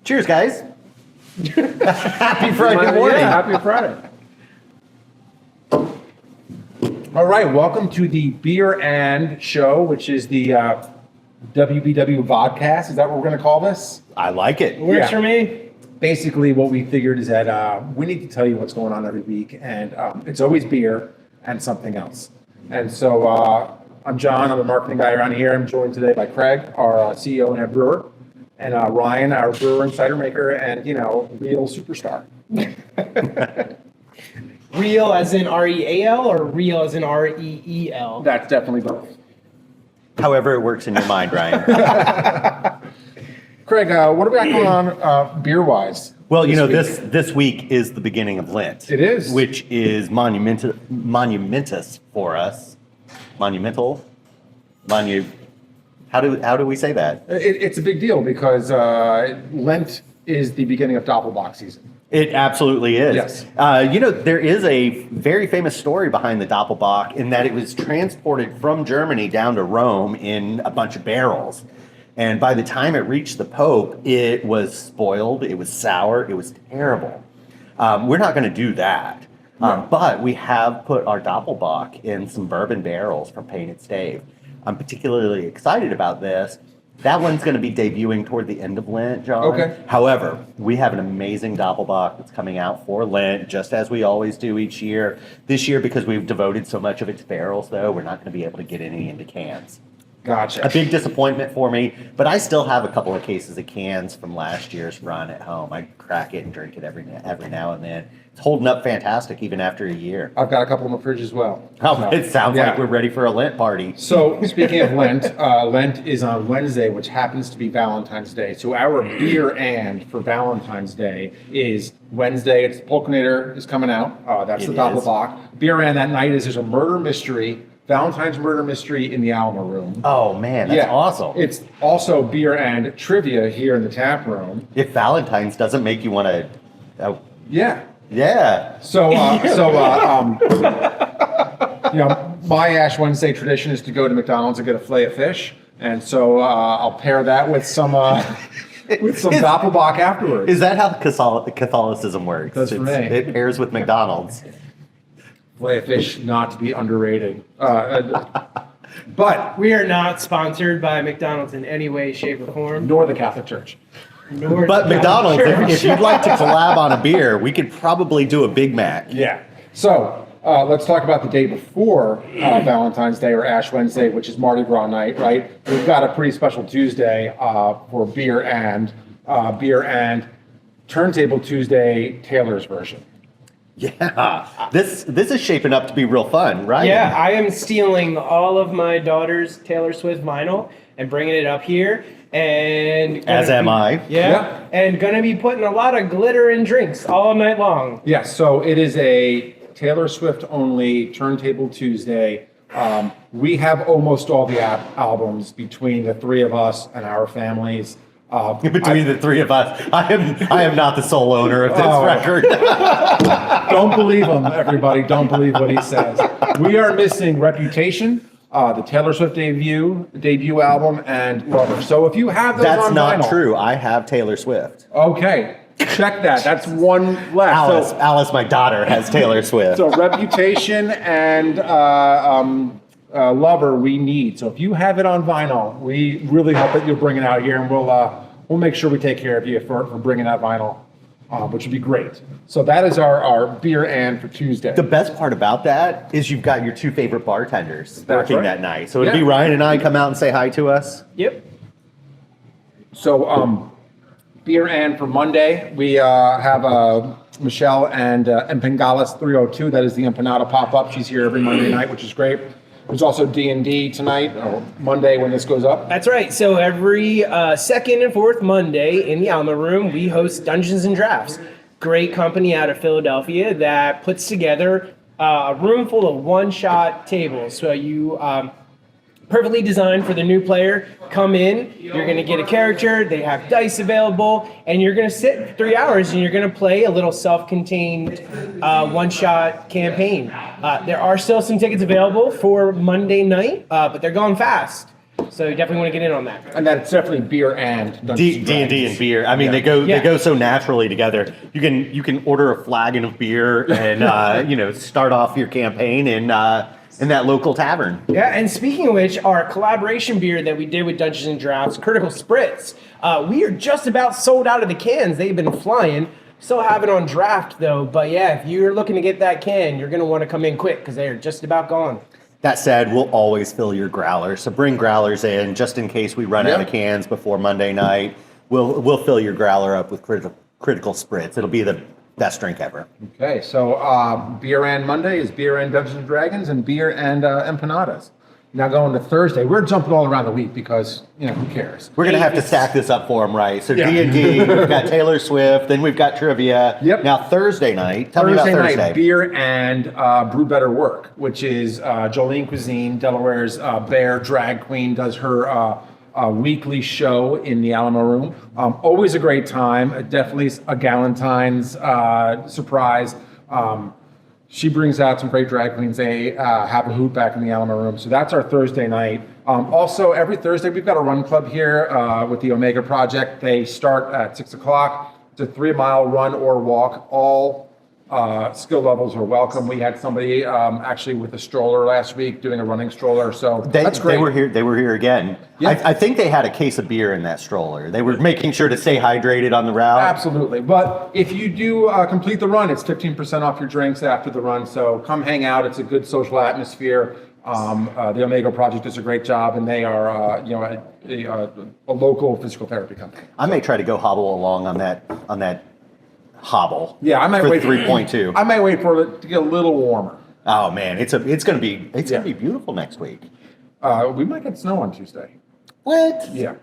Cheers, guys. Happy Friday morning. Yeah, happy Friday. All right, welcome to the Beer and Show, which is the WBW Vodcast. Is that what we're going to call this? I like it. Works for me. Basically, what we figured is that we need to tell you what's going on every week, and it's always beer and something else. And so I'm John. I'm the marketing guy around here. I'm joined today by Craig, our CEO and head brewer, and Ryan, our brewer and cider maker, and, real superstar. Real as in R-E-A-L or real as in R-E-E-L? That's definitely both. However it works in your mind, Ryan. Craig, what do we got going on beer-wise? Well, this week is the beginning of Lent. It is. Which is monumentous for us. Monumental? How do we say that? It's a big deal because Lent is the beginning of Doppelbock season. It absolutely is. Yes. There is a very famous story behind the Doppelbock in that it was transported from Germany down to Rome in a bunch of barrels. And by the time it reached the Pope, it was spoiled, it was sour, it was terrible. We're not going to do that. But we have put our Doppelbock in some bourbon barrels from Painted Stave. I'm particularly excited about this. That one's going to be debuting toward the end of Lent, John. Okay. However, we have an amazing Doppelbock that's coming out for Lent, just as we always do each year. This year, because we've devoted so much of it to barrels, though, we're not going to be able to get any into cans. Gotcha. A big disappointment for me, but I still have a couple of cases of cans from last year's run at home. I crack it and drink it every now and then. It's holding up fantastic even after a year. I've got a couple in the fridge as well. Oh, it sounds like we're ready for a Lent party. So speaking of Lent, Lent is on Wednesday, which happens to be Valentine's Day. So our beer and for Valentine's Day is Wednesday. It's Polkinator is coming out. That's the Doppelbock. Beer and that night is there's a murder mystery. Valentine's murder mystery in the Alma room. Oh man, that's awesome. It's also beer and trivia here in the tap room. If Valentine's doesn't make you want to, Yeah. So, my Ash Wednesday tradition is to go to McDonald's and get a fillet of fish, and so I'll pair that with some Doppelbock afterwards. Is that how Catholicism works? That's for me. It pairs with McDonald's. Fillet of fish, not to be underrated. But We are not sponsored by McDonald's in any way, shape, or form. nor the Catholic Church. But McDonald's, if you'd like to collab on a beer, we could probably do a Big Mac. Yeah. So let's talk about the day before Valentine's Day or Ash Wednesday, which is Mardi Gras night, right? We've got a pretty special Tuesday for beer and Turntable Tuesday Taylor's version. Yeah, this is shaping up to be real fun, right? Yeah, I am stealing all of my daughter's Taylor Swift vinyl and bringing it up here. And As am I. Yeah, and gonna be putting a lot of glitter in drinks all night long. Yes, so it is a Taylor Swift only Turntable Tuesday. We have almost all the albums between the three of us and our families. Between the three of us, I am not the sole owner of this record. Don't believe him, everybody. Don't believe what he says. We are missing Reputation, the Taylor Swift debut album, and Lover. So if you have those That's on not vinyl, true. I have Taylor Swift. Okay, check that. That's one left. Alice, my daughter, has Taylor Swift. So Reputation and Lover we need. So if you have it on vinyl, we really hope that you'll bring it out here, and we'll make sure we take care of you for bringing that vinyl, which would be great. So that is our beer and for Tuesday. The best part about that is you've got your two favorite bartenders working right. that night. So it'd be Ryan and I come out and say hi to us. Yep. So beer and for Monday, we have Michelle and Empengales 302. That is the Empanada pop-up. She's here every Monday night, which is great. There's also D&D tonight, or Monday when this goes up. That's right. So every second and fourth Monday in the Alma Room, we host Dungeons and Drafts. Great company out of Philadelphia that puts together a room full of one-shot tables. So you perfectly designed for the new player. Come in, you're going to get a character, they have dice available, and you're going to sit for 3 hours and you're going to play a little self-contained one-shot campaign. There are still some tickets available for Monday night, but they're going fast. So you definitely want to get in on that. And that's definitely beer and Dungeons and D&D Dragons. and beer. I mean, Yeah. they go so naturally together. You can order a flagon of beer and start off your campaign in that local tavern. Yeah, and speaking of which, our collaboration beer that we did with Dungeons and Drafts, Critical Spritz, we are just about sold out of the cans. They've been flying. Still have it on draft though, but yeah, if you're looking to get that can, you're gonna want to come in quick because they are just about gone. That said, we'll always fill your growlers, so bring growlers in just in case we run out of cans before Monday night. We'll fill your growler up with critical spritz. It'll be the best drink ever. Okay, so beer and Monday is beer and Dungeons and Dragons, and beer and empanadas. Now going to Thursday, we're jumping all around the week because who cares? We're gonna have to stack this up for them, right? So Yeah. D&D, we've got Taylor Swift, then we've got trivia. Yep. Now Thursday night, tell me about Thursday. Night, beer and Brew Better Work, which is Jolene Cuisine, Delaware's Bear drag queen, does her weekly show in the Alamo Room. Always a great time. Definitely a Galentine's surprise. She brings out some great drag queens. They have a hoot back in the Alamo Room. So that's our Thursday night. Also, every Thursday, we've got a run club here with the Omega Project. They start at 6 o'clock. It's a 3-mile run or walk. All skill levels are welcome. We had somebody actually with a stroller last week doing a running stroller. So that's great. They were here again. Yeah. I think they had a case of beer in that stroller. They were making sure to stay hydrated on the route. Absolutely. But if you do complete the run, it's 15% off your drinks after the run. So come hang out. It's a good social atmosphere. The Omega Project does a great job, and they are a local physical therapy company. I may try to go hobble along on that hobble. Yeah, I might for wait 3.2. I might wait for it to get a little warmer. Oh man, it's gonna be beautiful next week. We might get snow on Tuesday. What? Yeah,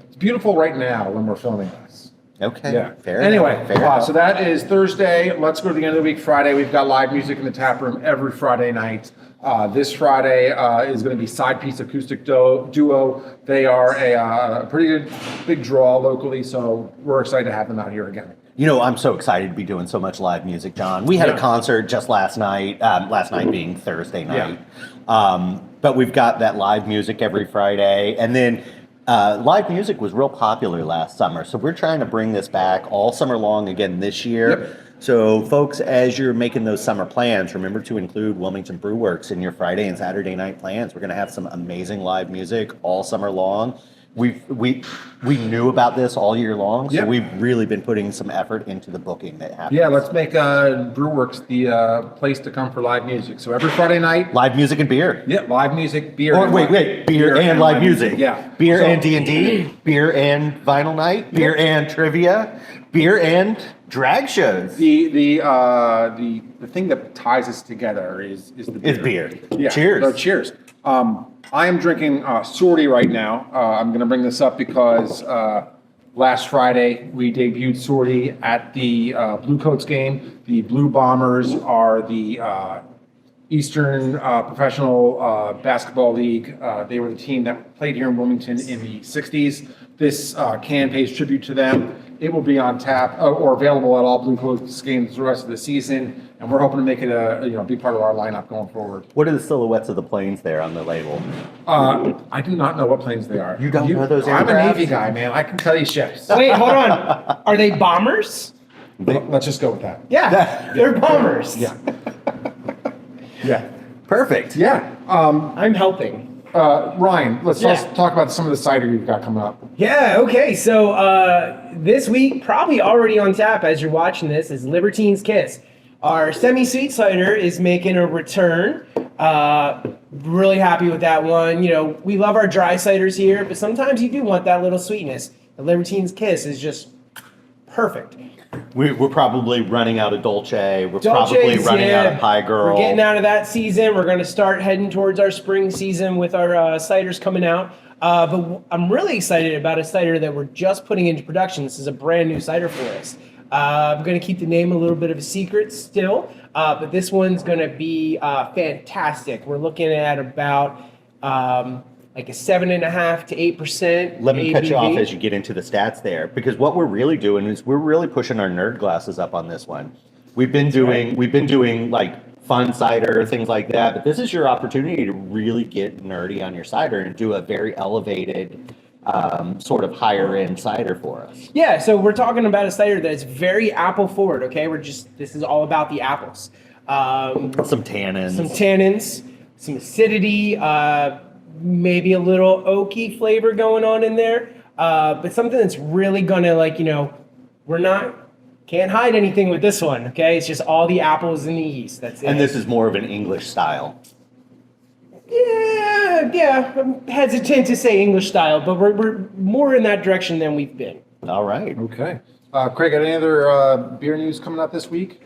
it's beautiful right now when we're filming this. Okay. Yeah. Fair Anyway, enough. Fair enough. so that is Thursday. Let's go to the end of the week. Friday, we've got live music in the tap room every Friday night. This Friday is going to be Side Piece Acoustic Duo. They are a pretty good big draw locally, so we're excited to have them out here again. I'm so excited to be doing so much live music, John. We had a concert just last night being Thursday night. But we've got that live music every Friday. And then live music was real popular last summer. So we're trying to bring this back all summer long again this year. Yep. So folks, as you're making those summer plans, remember to include Wilmington Brew Works in your Friday and Saturday night plans. We're going to have some amazing live music all summer long. We knew about this all year long, so we've really been putting some effort into the booking that happens. Yeah, let's make Brewworks the place to come for live music. So every Friday night, Live music and beer. yeah, live music, beer. Oh, and wait, live- beer and live music. Yeah, Beer So- and D&D, beer and vinyl night, beer and trivia, beer and drag shows. The thing that ties us together is the beer. It's beer. Yeah. Cheers. So cheers. I am drinking Sorty right now. I'm going to bring this up because last Friday we debuted Sorty at the Blue Coats game. The Blue Bombers are the Eastern Professional Basketball League. They were the team that played here in Wilmington in the 60s. This can pays tribute to them. It will be on tap or available at all Blue Coats games the rest of the season, and we're hoping to make it a big part of our lineup going forward. What are the silhouettes of the planes there on the label? I do not know what planes they are. You don't know those I'm a aircrafts? Navy guy, man. I can tell you ships. Wait, hold on. Are they bombers? Let's just go with that. Yeah, they're bombers. Yeah. Yeah. Perfect. Yeah. I'm helping. Ryan, let's Yeah. talk about some of the cider you've got coming up. Yeah, okay. So this week, probably already on tap as you're watching this, is Libertine's Kiss. Our semi-sweet cider is making a return. Really happy with that one. We love our dry ciders here, but sometimes you do want that little sweetness. The Libertine's Kiss is just perfect. We're probably running out of Dolce. We're Dolce's, probably running out of Pie Girl. We're getting out of that season. We're going to start heading towards our spring season with our ciders coming out. But I'm really excited about a cider that we're just putting into production. This is a brand new cider for us. I'm going to keep the name a little bit of a secret still, but this one's going to be fantastic. We're looking at about like a 7.5 to 8%. Let me cut you ABV. off as you get into the stats there, because what we're really doing is we're really pushing our nerd glasses up on this one. We've been doing like fun cider, things like that. But this is your opportunity to really get nerdy on your cider and do a very elevated, sort of higher end cider for us. Yeah, so we're talking about a cider that's very apple forward. Okay, this is all about the apples. Some tannins. Some acidity, maybe a little oaky flavor going on in there, but something that's really gonna can't hide anything with this one. Okay, it's just all the apples and the yeast. That's it. And this is more of an English style. Yeah. I'm hesitant to say English style, but we're more in that direction than we've been. All right. Okay. Craig, got any other beer news coming out this week?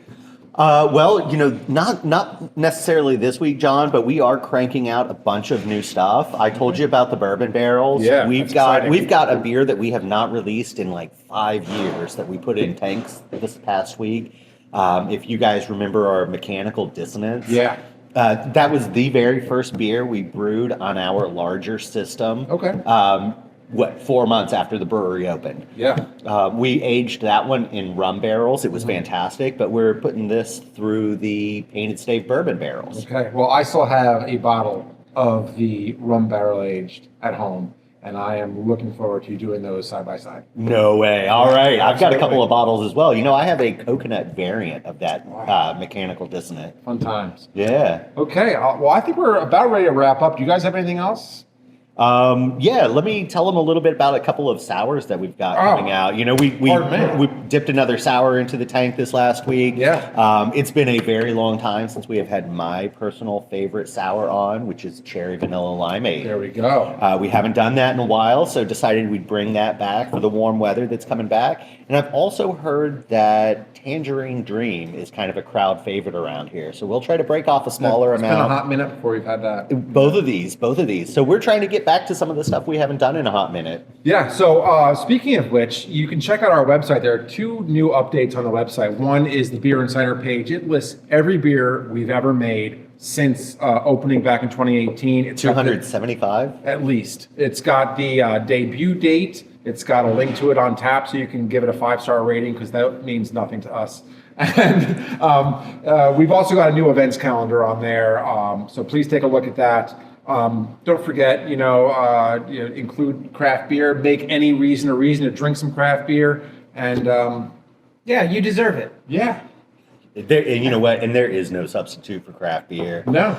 Well, not necessarily this week, John, but we are cranking out a bunch of new stuff. I told you about the bourbon barrels. Yeah, we've got a beer that we have not released in like 5 years that we put in tanks this past week. If you guys remember our mechanical dissonance, that was the very first beer we brewed on our larger system. Okay. 4 months after the brewery opened. Yeah. We aged that one in rum barrels. It was fantastic, but we're putting this through the painted stave bourbon barrels. Okay. Well, I still have a bottle of the rum barrel aged at home, and I am looking forward to doing those side by side. No way. All right. I've got a Absolutely. couple of bottles as well. I have a coconut variant of that mechanical dissonant. Fun times. Yeah. Okay. Well, I think we're about ready to wrap up. Do you guys have anything else? Let me tell them a little bit about a couple of sours that we've got coming out. We dipped another sour into the tank this last week. Yeah. It's been a very long time since we have had my personal favorite sour on, which is cherry vanilla limeade. There we go. We haven't done that in a while, so decided we'd bring that back for the warm weather that's coming back. And I've also heard that Tangerine Dream is kind of a crowd favorite around here, so we'll try to break off a smaller amount. It's been a hot minute before we've had that. Both of these. So we're trying to get back to some of the stuff we haven't done in a hot minute. Yeah, so speaking of which, you can check out our website. There are 2 new updates on the website. One is the Beer Insider page. It lists every beer we've ever made since opening back in 2018. It's 275? At least. It's got the debut date. It's got a link to it on tap, so you can give it a 5-star rating, because that means nothing to us. And we've also got a new events calendar on there, so please take a look at that. Don't forget, include craft beer. Make any reason to drink some craft beer, and Yeah, you deserve it. yeah. And you know what? And there is no substitute for craft beer. No.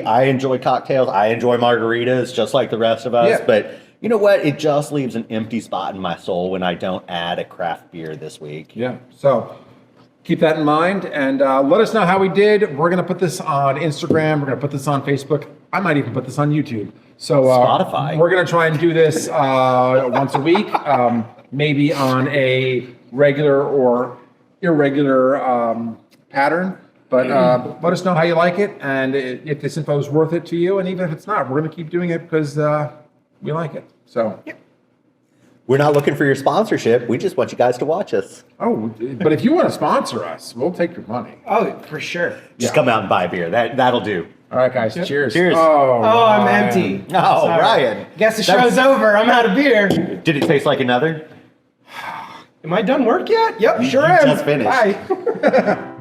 I enjoy cocktails. I enjoy margaritas just like the rest of us. Yeah. But you know what? It just leaves an empty spot in my soul when I don't add a craft beer this week. Yeah. So keep that in mind, and let us know how we did. We're going to put this on Instagram. We're going to put this on Facebook. I might even put this on YouTube. So Spotify. We're going to try and do this once a week, maybe on a regular or irregular pattern. But let us know how you like it, and if this info is worth it to you. And even if it's not, we're going to keep doing it because we like it. So. Yep. We're not looking for your sponsorship. We just want you guys to watch us. Oh, but if you want to sponsor us, we'll take your money. Oh, for sure. Just come out and buy beer. That'll do. All right, guys. Cheers. Cheers. Oh, I'm Ryan. empty. Oh, Sorry. Ryan. Guess the show's over. I'm out of beer. Did it taste like another? Am I done work yet? Yep, sure You am. just finished. Bye.